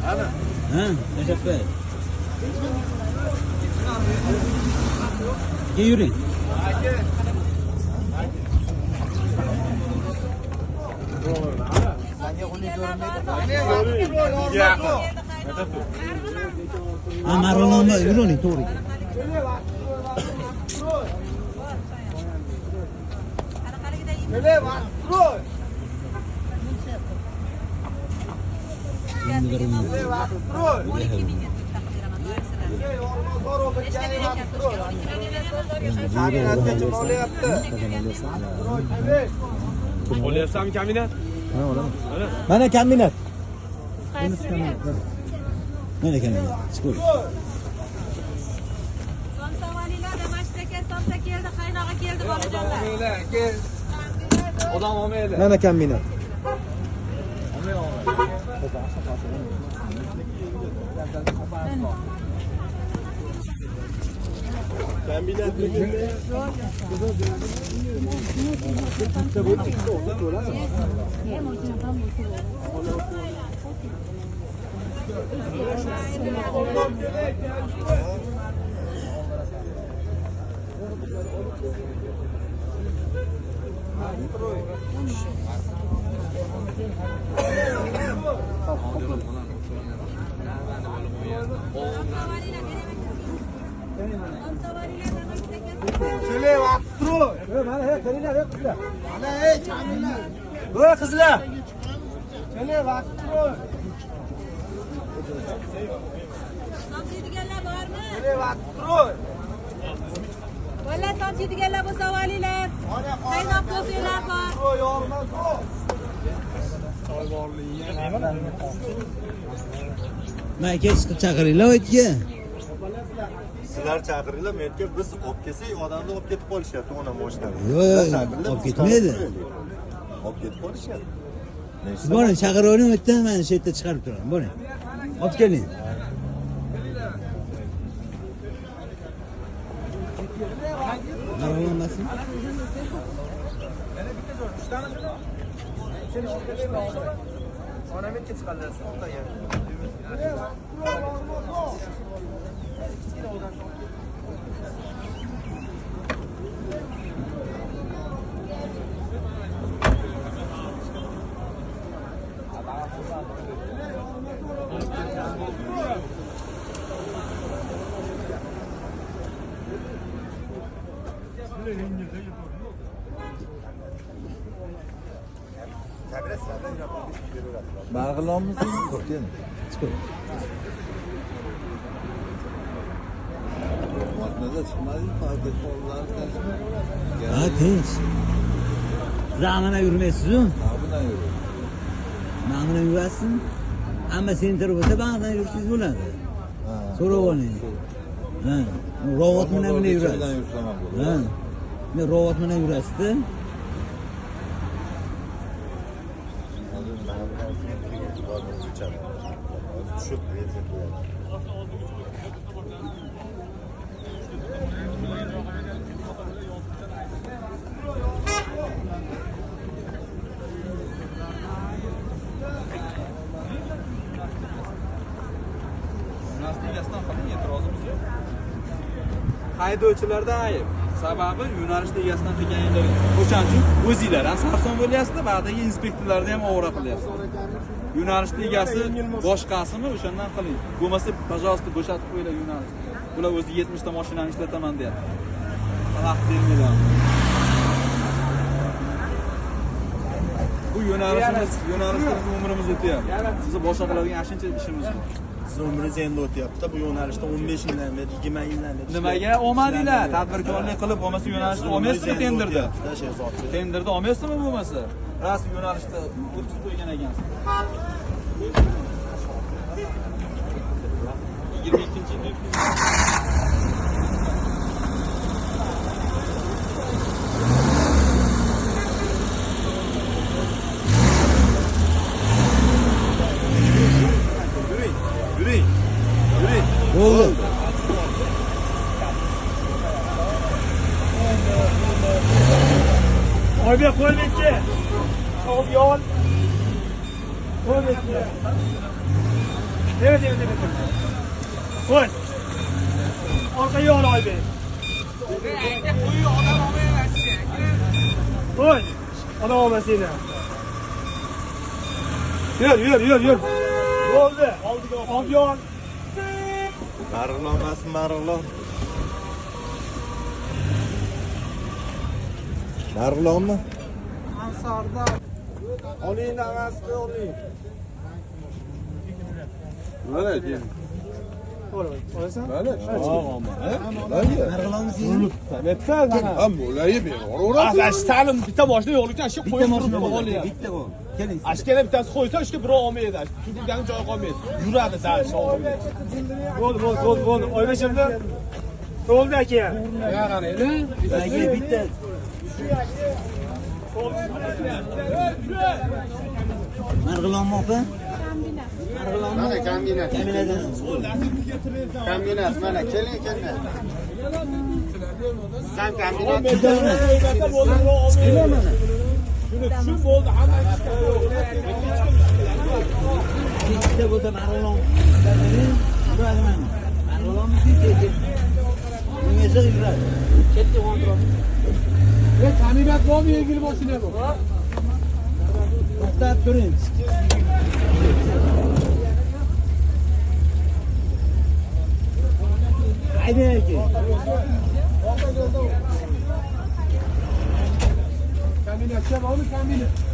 Ana. Ha, Necatbek. Ke yuring. Ha, Marg'ilonda yuring, to'g'ri. Olyapsan kaminat? Ha, olaman. Mana kaminat. Mana kaminat. Chiqur. Somsavalilar Damashqqa somsa keldi, qaynoqa keldi bolajonlar. Odam olmaydi. Mana kaminat. Kaminat Mana he, kelinglar, he qizlar. Mana he, chaminlar. Voy qizlar. Keling, vaqt tur. Somsiydiganlar bormi? Keling, vaqt tur. Vallahi somsiydiganlar bo'lsa avalilar. Qaynoq ko'pinglar bor. Mana kech chaqiringlar o'tga. Sizlar chaqiringlar, men aytgan biz olib kelsak, odamni olib ketib qolishyapti ona mashinani. Yo'q, olib ketmaydi. Olib ketib qolishyapti. Boring, chaqiravering, o'tdan men shu yerda chiqarib turaman. Boring. Olib keling. Marg'ilonmasin? Marg'ilonmiz? Kelin. Chiqing. Mashinada chiqmadi, paket qo'llar tashmi. Ha, tinch. Zamana yurmaysiz-ku? Bilan yur. Mana yurasiz. Hamma senter bo'lsa, ba'dan yursangiz bo'ladi. Ha. So'rab oling. Ha, robot bilan yurasiz. Bilan yursam ham bo'ladi. Ha. Men robot bilan yurasiz-da. Tushib benzin qo'yadi. Haydovchilarda ayb. Sababi yo'nalishda egasidan qilganinglar. O'shaning uchun o'zinglar ham sarson bo'lyapsizlar, ba'dagi inspektorlarni ham ovora qilyapsizlar. Yo'nalishda egasi boshqasini o'shandan qiling. Bo'lmasa, пожалуйста, bo'shatib qo'yinglar yo'nalishni. Bular o'zi 70 ta mashinani ishlataman deyapti. Vaqt bermaydi. Bu yo'nalishda umrimiz o'tyapti. Sizni boshqa qiladigan ashincha ishimiz bor. Siz umringiz endi o'tyapti. Bu yo'nalishda 15 yildan beri, 20 yildan beri. Nimaga olmadinglar? Tadbirkorlik qilib bo'lmasa yo'nalishda olmaysizmi tenderda? Tenderda olmaysizmi bo'lmasa? Ras yo'nalishda o'tib qo'ygan ekansiz. 22-yil. Bo'ldi. Oyga qo'ymaychi. Qo'l yon. Qo'ymaychi. Evet. Koy. Orkaya ol Oybek. Koy. Adam olmasın yine. Yürü. Oldu. Aldı. Marg'ilonmasin, marg'ilon. Marg'ilonmi? Oling damasini oling. Mana keyin. Olasan? Mana. Ham bo'lay beraveradi. Ta'lim bitta boshda yo'qlikdan shu qo'yib turibdi olyapti. Bitta bo'l. Keling. Ashkana bittasi qo'ysa ishga birov olmaydi. Turgan joyi qolmaydi. Yuradi dal sho'g'il. Bo'ldi. Oybek şimdi. Bo'ldi aka. Aka bitta. Marg'ilonmi opa? Mana kombinat. Kaminadan. Kombinat mana keling. Sen kombinat. Shu bo'ldi hamma Bitta bo'lsa marg'ilon. Uradi mana. Marg'ilonmi kechi. Bunga yuradi. Chetga qo'ndiradi. ta'minot bormi yengil mashina bu? To'xtab turing. Haydi aka. Kombinatcha bormi kombinat?